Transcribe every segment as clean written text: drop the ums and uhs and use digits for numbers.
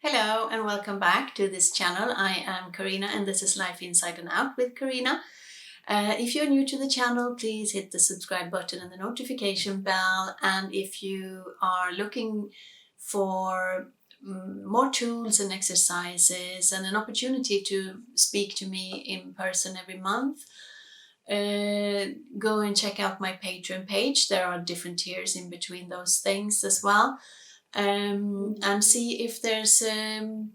Hello and welcome back to this channel. I am Carina and this is Life Inside and Out with Carina. If you're new to the channel, please hit the subscribe button and the notification bell. And if you are looking for more tools and exercises and an opportunity to speak to me in person every month, go and check out my Patreon page. There are different tiers in between those things as well. And see if there's an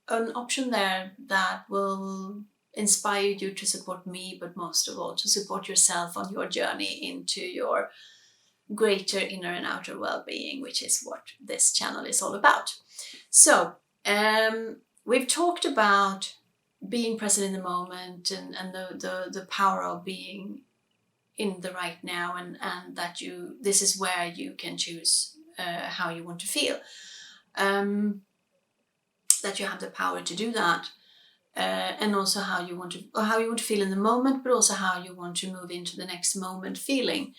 option there that will inspire you to support me, but most of all to support yourself on your journey into your greater inner and outer well-being, which is what this channel is all about. So we've talked about being present in the moment and the power of being in the right now, and that this is where you can choose how you want to feel, that you have the power to do that, and also how you want to feel in the moment, but also how you want to move into the next moment feeling.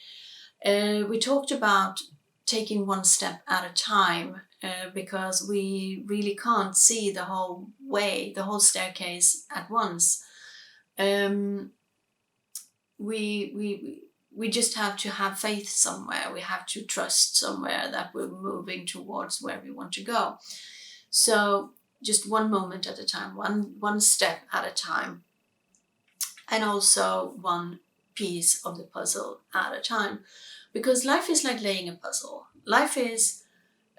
We talked about taking one step at a time, because we really can't see the whole staircase at once. We just have to have faith somewhere. We have to trust somewhere that we're moving towards where we want to go. So just one moment at a time, one step at a time, and also one piece of the puzzle at a time. Because life is like laying a puzzle. Life is,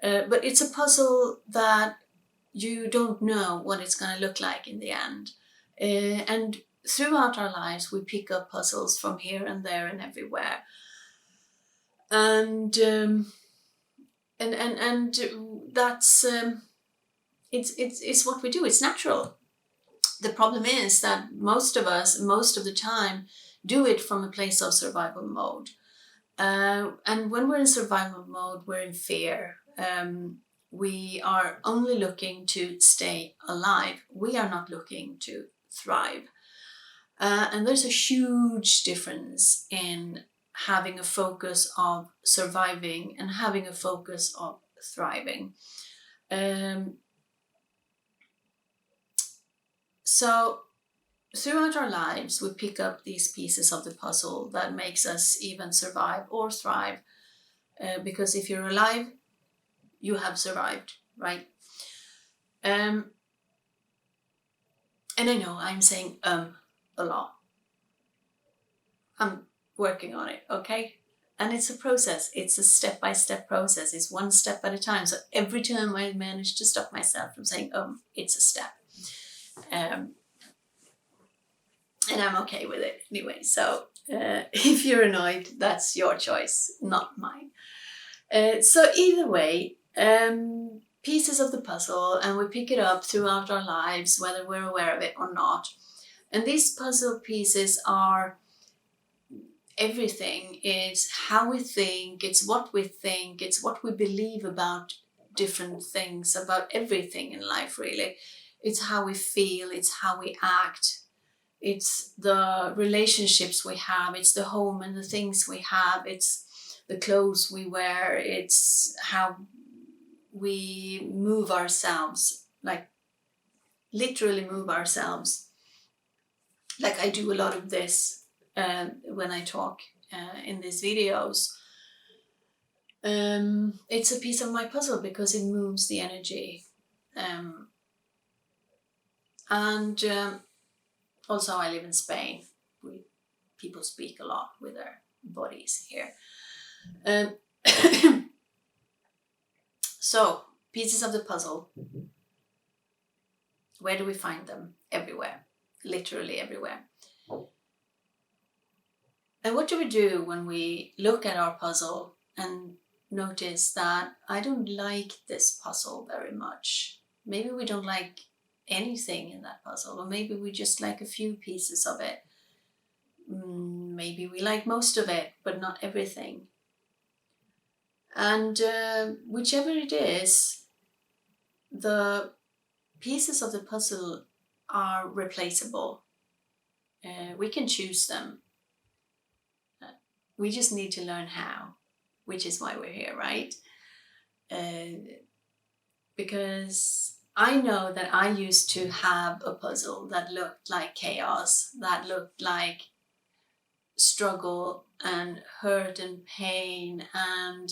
but it's a puzzle that you don't know what it's going to look like in the end. And throughout our lives, we pick up puzzles from here and there and everywhere, and that's it's what we do. It's natural. The problem is that most of us, most of the time, do it from a place of survival mode. And when we're in survival mode, we're in fear. We are only looking to stay alive. We are not looking to thrive. And there's a huge difference in having a focus of surviving and having a focus of thriving. So throughout our lives, we pick up these pieces of the puzzle that makes us even survive or thrive. Because if you're alive, you have survived, right? And I know I'm saying a lot. I'm working on it, okay? And it's a process. It's a step-by-step process. It's one step at a time. So every time I manage to stop myself from saying, it's a step. And I'm okay with it anyway. So if you're annoyed, that's your choice, not mine. So either way, pieces of the puzzle, and we pick it up throughout our lives, whether we're aware of it or not. And these puzzle pieces are everything. It's how we think, it's what we think, it's what we believe about different things, about everything in life, really. It's how we feel, it's how we act, it's the relationships we have, it's the home and the things we have, it's the clothes we wear, it's how we move ourselves, like literally move ourselves. Like I do a lot of this when I talk in these videos. It's a piece of my puzzle because it moves the energy. And also I live in Spain. People speak a lot with their bodies here. So, pieces of the puzzle. Where do we find them? Everywhere. Literally everywhere. And what do we do when we look at our puzzle and notice that I don't like this puzzle very much? Maybe we don't like anything in that puzzle, or maybe we just like a few pieces of it. Maybe we like most of it, but not everything. And whichever it is, the pieces of the puzzle are replaceable. We can choose them. We just need to learn how, which is why we're here, right? Because I know that I used to have a puzzle that looked like chaos, that looked like struggle and hurt and pain, and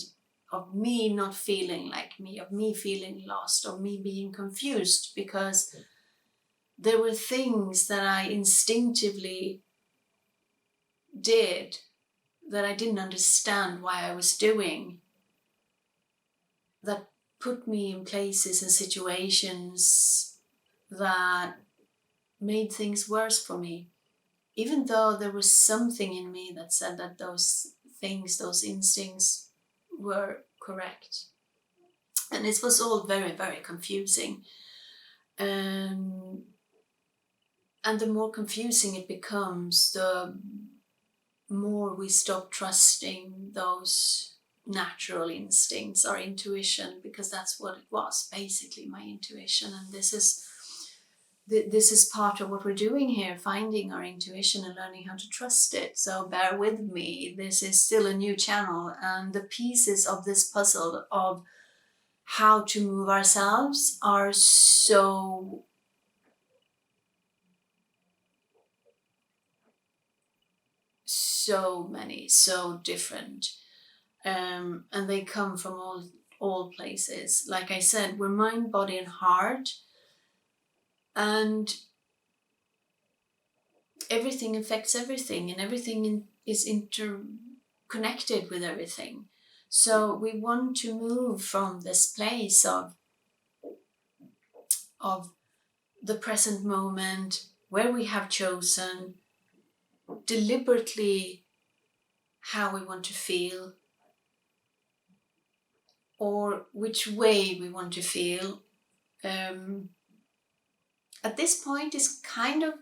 of me not feeling like me, of me feeling lost, of me being confused, because there were things that I instinctively did that I didn't understand why I was doing, that put me in places and situations that made things worse for me. Even though there was something in me that said that those things, those instincts were correct. And it was all very, very confusing. And the more confusing it becomes, the more we stop trusting those natural instincts, our intuition, because that's what it was, basically my intuition. And this is part of what we're doing here, finding our intuition and learning how to trust it. So bear with me, this is still a new channel, and the pieces of this puzzle of how to move ourselves are so many, so different, and they come from all places. Like I said, we're mind, body and heart, and everything affects everything, and everything is interconnected with everything. So we want to move from this place of the present moment, where we have chosen deliberately how we want to feel, or which way we want to feel. At this point, it's kind of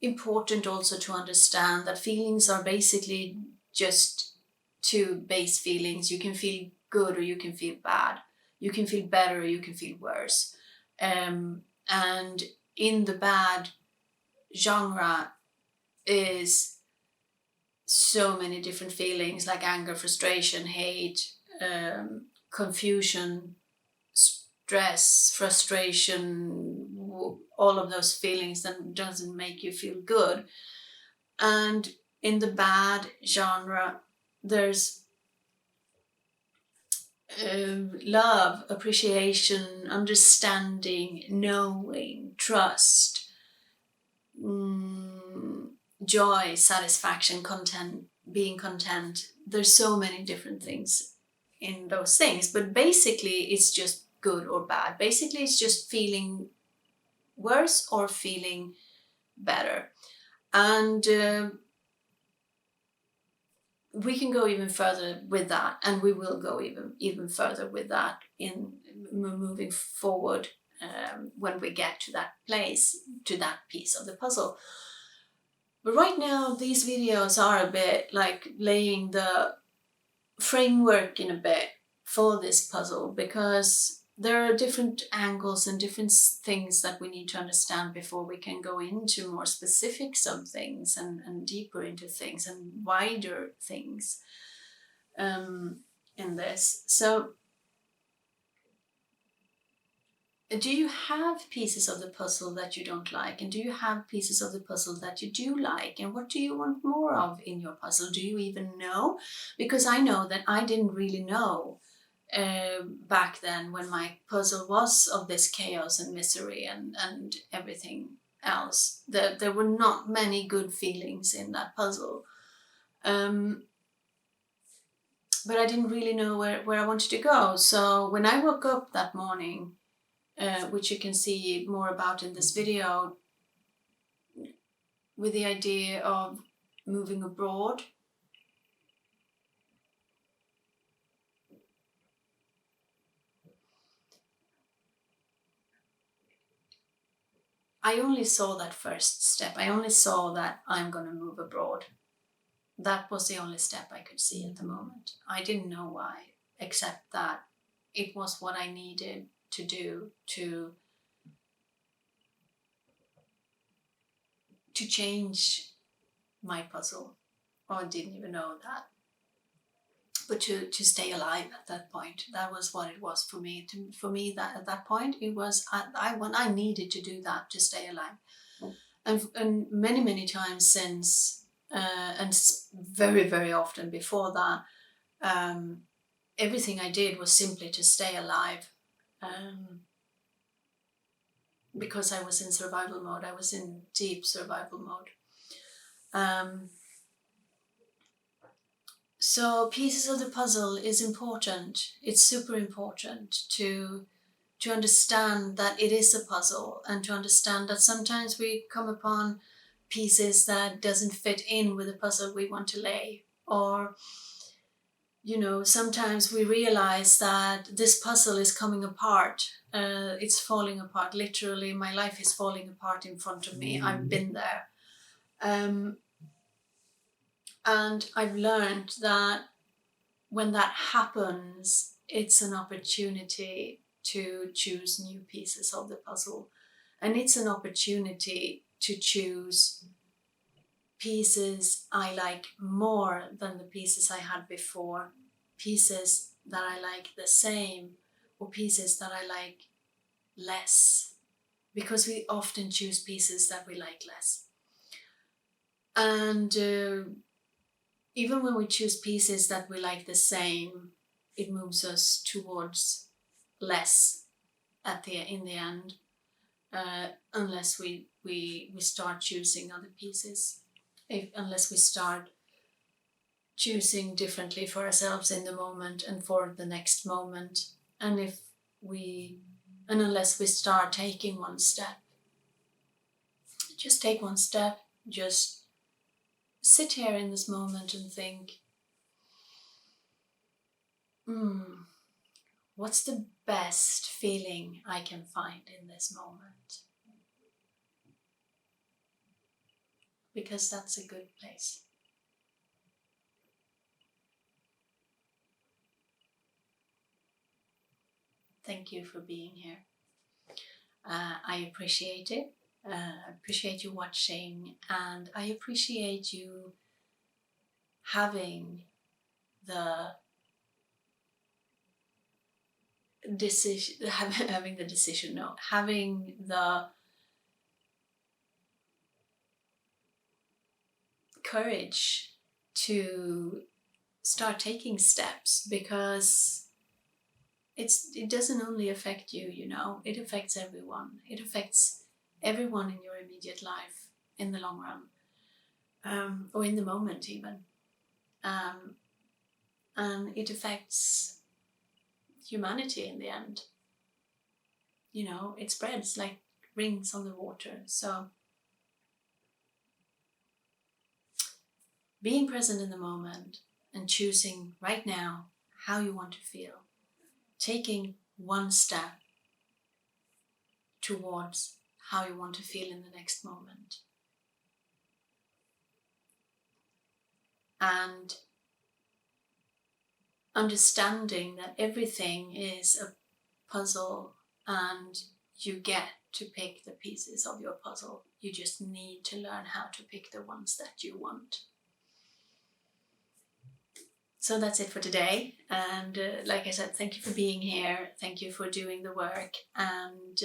important also to understand that feelings are basically just two base feelings. You can feel good or you can feel bad. You can feel better or you can feel worse. And in the bad genre is so many different feelings, like anger, frustration, hate, confusion, stress, frustration, all of those feelings that doesn't make you feel good. And in the bad genre, there's love, appreciation, understanding, knowing, trust, joy, satisfaction, content, being content. There's so many different things in those things, but basically it's just good or bad. Basically it's just feeling worse or feeling better. And we can go even further with that, and we will go even further with that in moving forward, when we get to that place, to that piece of the puzzle. But right now these videos are a bit like laying the framework in a bit for this puzzle, because there are different angles and different things that we need to understand before we can go into more specifics of things, and deeper into things and wider things in this. So do you have pieces of the puzzle that you don't like? And do you have pieces of the puzzle that you do like? And what do you want more of in your puzzle? Do you even know? Because I know that I didn't really know back then, when my puzzle was of this chaos and misery and everything else. There were not many good feelings in that puzzle. But I didn't really know where I wanted to go. So when I woke up that morning, which you can see more about in this video, with the idea of moving abroad, I only saw that first step. I only saw that I'm going to move abroad. That was the only step I could see at the moment. I didn't know why, except that it was what I needed to do to change my puzzle. Or I didn't even know that. but to stay alive at that point. That was what it was for me. For me, that at that point, it was I needed to do that to stay alive. And many times since, and very, very often before that, everything I did was simply to stay alive, because I was in survival mode. I was in deep survival mode. So pieces of the puzzle is important. It's super important to understand that it is a puzzle, and to understand that sometimes we come upon pieces that doesn't fit in with the puzzle we want to lay. Or, sometimes we realize that this puzzle is coming apart. It's falling apart. Literally, my life is falling apart in front of me. I've been there. And I've learned that when that happens, it's an opportunity to choose new pieces of the puzzle. And it's an opportunity to choose pieces I like more than the pieces I had before, pieces that I like the same, or pieces that I like less, because we often choose pieces that we like less. And even when we choose pieces that we like the same, it moves us towards less in the end, unless we start choosing other pieces, unless we start choosing differently for ourselves in the moment and for the next moment, and unless we start taking one step. Just take one step, just sit here in this moment and think, what's the best feeling I can find in this moment? Because that's a good place. Thank you for being here. I appreciate it. I appreciate you watching, and I appreciate you having the decision, having the courage to start taking steps, because it doesn't only affect you, it affects everyone. It affects everyone in your immediate life in the long run, or in the moment even. And it affects humanity in the end. It spreads like rings on the water. So being present in the moment and choosing right now how you want to feel, taking one step towards how you want to feel in the next moment, and understanding that everything is a puzzle, and you get to pick the pieces of your puzzle. You just need to learn how to pick the ones that you want. So that's it for today. And like I said, thank you for being here. Thank you for doing the work, and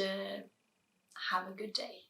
have a good day.